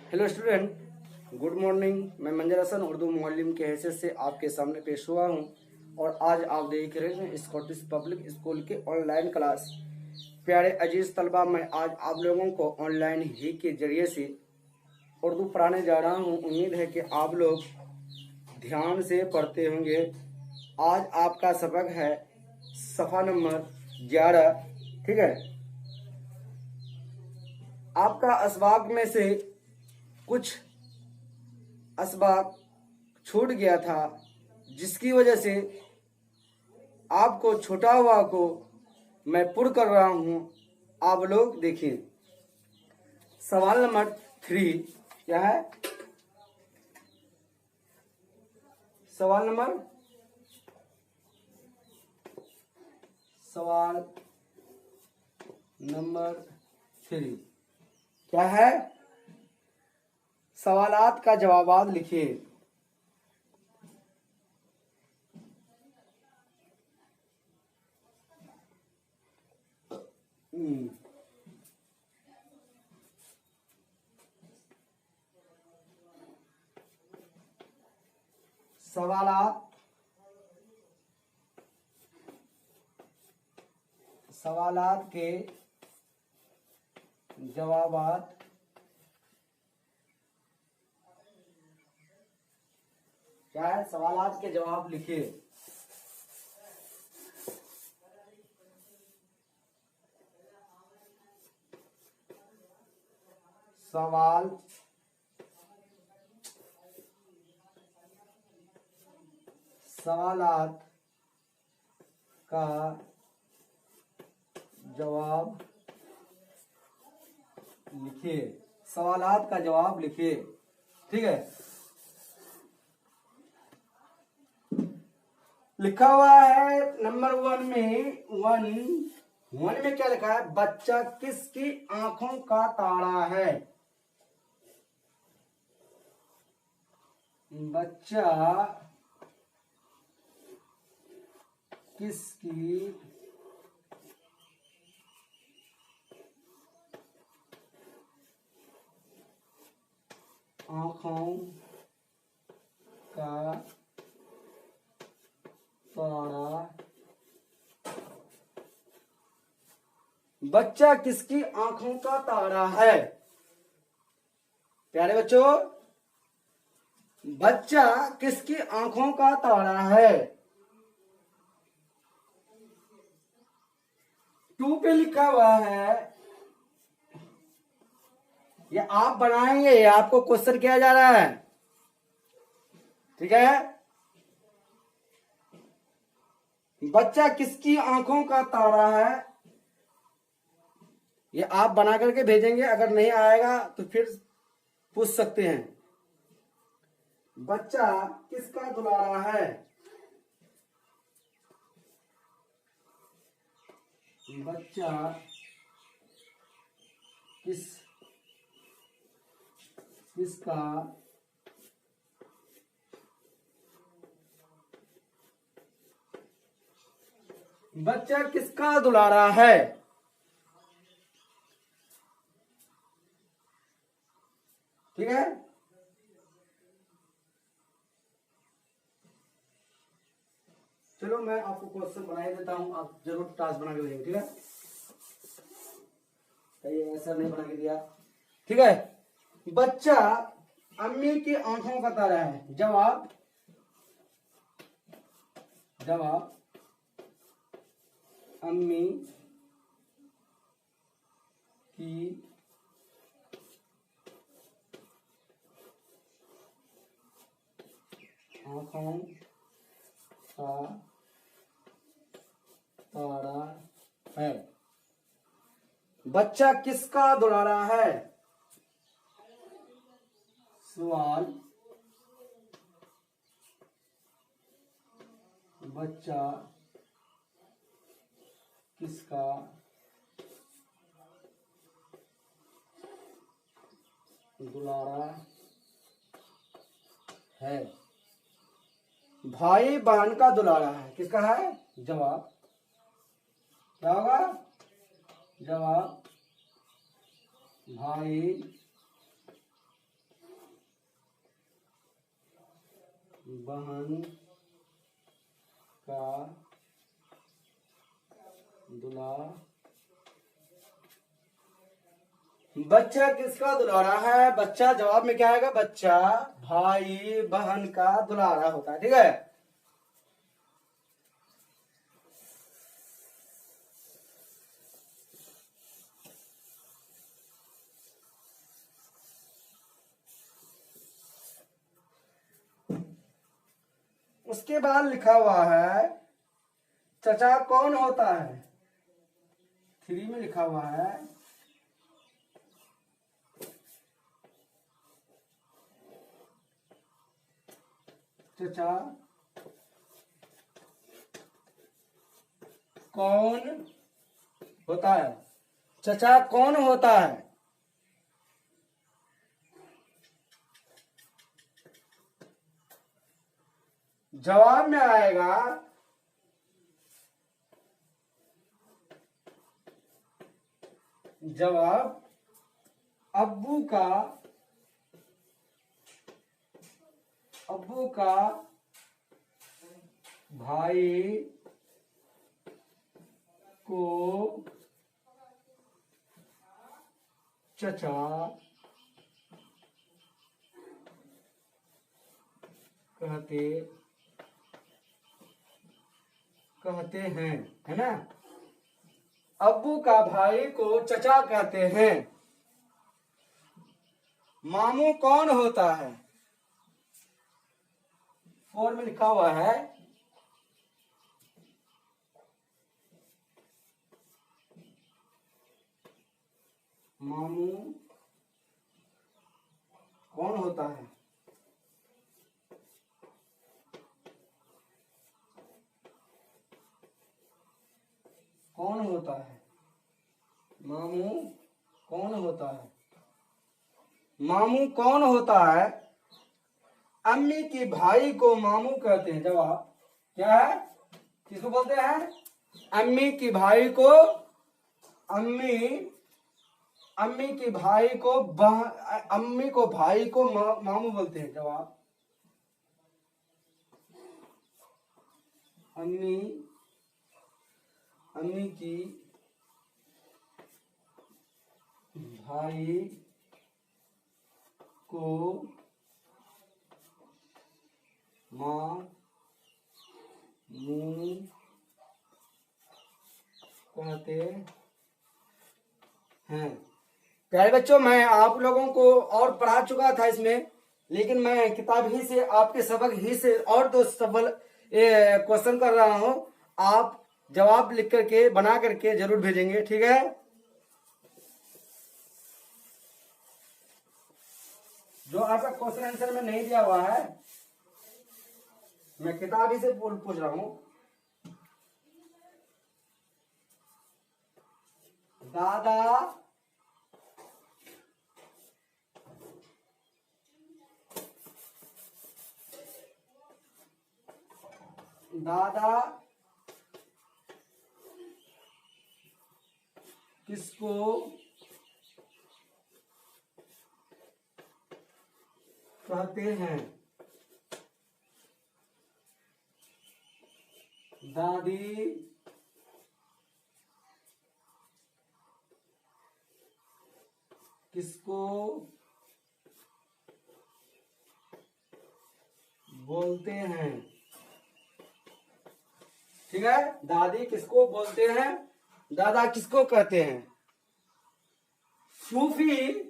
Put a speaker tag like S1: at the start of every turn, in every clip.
S1: Hello student, good morning. मैं मंजर Hasan Urdu Muallem के हैसियत से आपके सामने पेश हुआ हूँ और आज आप देख रहे हैं स्कॉटिश पब्लिक स्कूल के ऑनलाइन क्लास। प्यारे अजीज तलबा, मैं आज आप लोगों को ऑनलाइन ही के जरिए से उर्दू पढ़ाने जा रहा हूँ। उम्मीद है कि आप लोग ध्यान से पढ़ते होंगे। आज आपका सबक है सफ़ा नंबर 11। ठीक है, आपका असबाक में से कुछ असबाक छूट गया था, जिसकी वजह से आपको छूटा हुआ को मैं पुर कर रहा हूं। आप लोग देखिए, सवाल नंबर 3 क्या है? सवाल नंबर 3 क्या है? सवालात का जवाबात लिखिए। सवालात के जवाबात क्या है? सवालात के जवाब लिखिए। सवालात का जवाब लिखिए। सवालात का जवाब लिखिए। ठीक है, लिखा हुआ है नंबर 1 में। वन में क्या लिखा है? बच्चा किसकी आंखों का तारा है? बच्चा किसकी आंखों का तारा? बच्चा किसकी आंखों का तारा है? प्यारे बच्चों, बच्चा किसकी आंखों का तारा है? 2 पे लिखा हुआ है, ये आप बनाएंगे, ये आपको क्वेश्चन किया जा रहा है। ठीक है, बच्चा किसकी आंखों का तारा है, ये आप बना करके भेजेंगे। अगर नहीं आएगा तो फिर पूछ सकते हैं। बच्चा किसका दुलारा है? बच्चा किसका बच्चा किसका दुलारा है? ठीक है, चलो मैं आपको क्वेश्चन बना देता हूं, आप जरूर टास्क बना के भेजेंगे। ठीक है, ये ऐसा नहीं बना के दिया। ठीक है, बच्चा अम्मी की आंखों का तारा है। जवाब अम्मी की आंखों का तारा है। बच्चा किसका दुलारा है? सवाल, बच्चा किसका दुलारा है? भाई बहन का दुलारा है। किसका है? जवाब क्या होगा? जवाब भाई बहन का दुलार। बच्चा किसका दुलारा है? बच्चा जवाब में क्या आएगा? बच्चा भाई बहन का दुलारा होता है। ठीक है, उसके बाद लिखा हुआ है चचा कौन होता है? 3 में लिखा हुआ है चचा कौन होता है? चचा कौन होता है? जवाब में आएगा जवाब अब्बू का भाई को चचा कहते हैं, है ना। अब्बू का भाई को चचा कहते हैं। मामू कौन होता है? 4 में लिखा हुआ है मामू कौन होता है? कौन होता है? मामू कौन होता है? मामू कौन होता है? अम्मी के भाई को मामू कहते हैं। जवाब क्या है? किसको बोलते हैं? अम्मी के भाई को अम्मी के भाई को अम्मी को भाई को मामू बोलते हैं। जवाब अम्मी की भाई को मामू कहते हैं। प्यारे बच्चों, मैं आप लोगों को और पढ़ा चुका था इसमें, लेकिन मैं किताब ही से आपके सबक ही से और 2 सवाल क्वेश्चन कर रहा हूं। आप जवाब लिख करके बना करके जरूर भेजेंगे। ठीक है, जो आपका क्वेश्चन आंसर में नहीं दिया हुआ है मैं किताब ही से पूछ रहा हूं। दादा किसको कहते हैं? दादी किसको बोलते हैं? ठीक है, दादी किसको बोलते हैं? दादा किसको कहते हैं? फूफी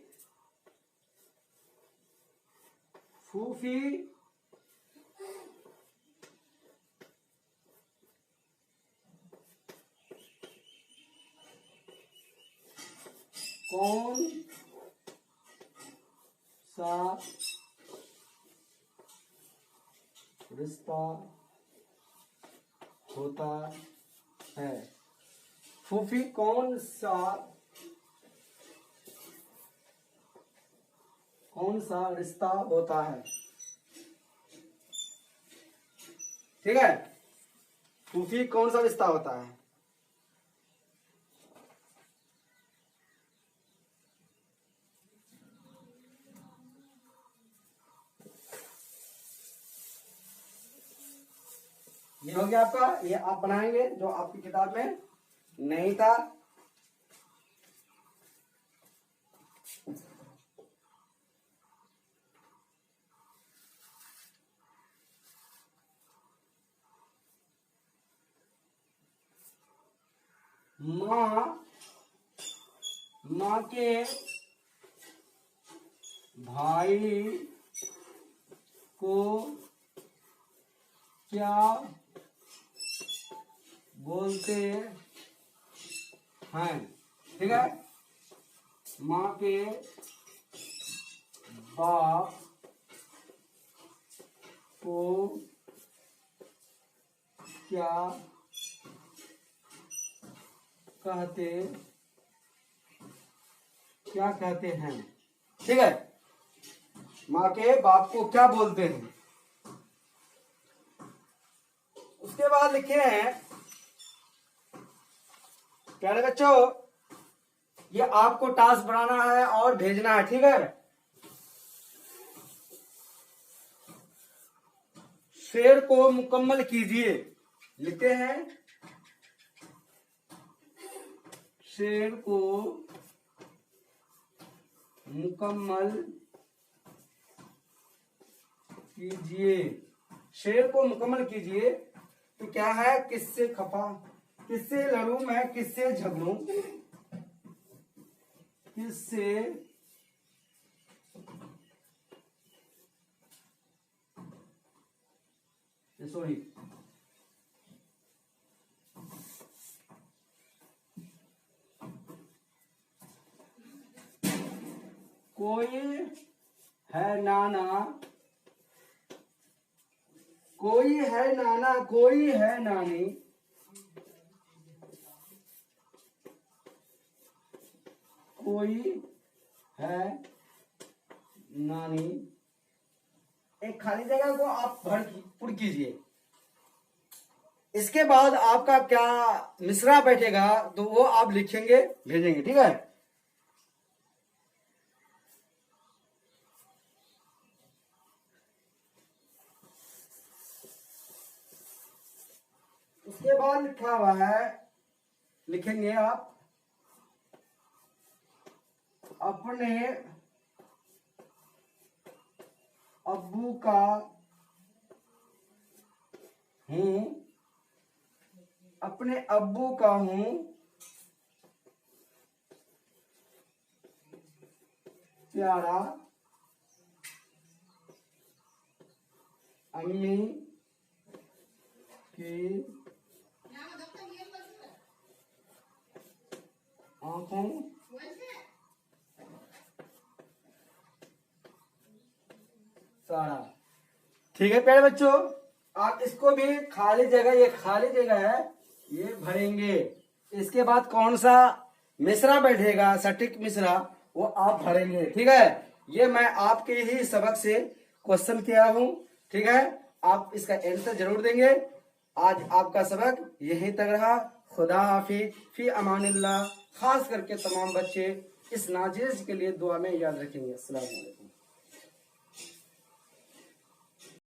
S1: कौन सा रिश्ता होता है? फूफी कौन सा रिश्ता होता है? ठीक है, फूफी कौन सा रिश्ता होता है? ये हो गया आपका, ये आप बनाएंगे जो आपकी किताब में नहीं था। माँ के भाई को क्या बोलते हैं? ठीक है, माँ के बाप को क्या कहते हैं? ठीक है, माँ के बाप को क्या बोलते हैं। उसके बाद लिखे हैं प्यारे बच्चों, ये आपको टास्क बनाना है और भेजना है। ठीक है, शेर को मुकम्मल कीजिए। लिखते हैं शेर को मुकम्मल कीजिए। शेर को मुकम्मल कीजिए तो क्या है, किससे खफा, किससे लड़ूं मैं, किससे झगड़ूं, किससे सॉरी कोई है नाना, कोई है नाना, कोई है नानी, कोई है नानी। एक खाली जगह को आप पुर कीजिए। इसके बाद आपका क्या मिसरा बैठेगा तो वो आप लिखेंगे, भेजेंगे। ठीक है, उसके बाद लिखा हुआ है, लिखेंगे आप अपने अब्बू का हूं, अपने अब्बू का हूं प्यारा, अम्मी की आंखों सारा। ठीक है प्यारे बच्चों, आप इसको भी खाली जगह, ये खाली जगह है, ये भरेंगे। इसके बाद कौन सा मिसरा बैठेगा, सटीक मिसरा, वो आप भरेंगे। ठीक है, ये मैं आपके ही सबक से क्वेश्चन किया हूं। ठीक है, आप इसका आंसर जरूर देंगे। आज आपका सबक यहीं तक रहा। खुदा हाफिज, फी अमानिल्लाह। खास करके तमाम बच्चे इस नाजिश के लिए दुआ में याद रखेंगे। अस्सलाम वालेकुम।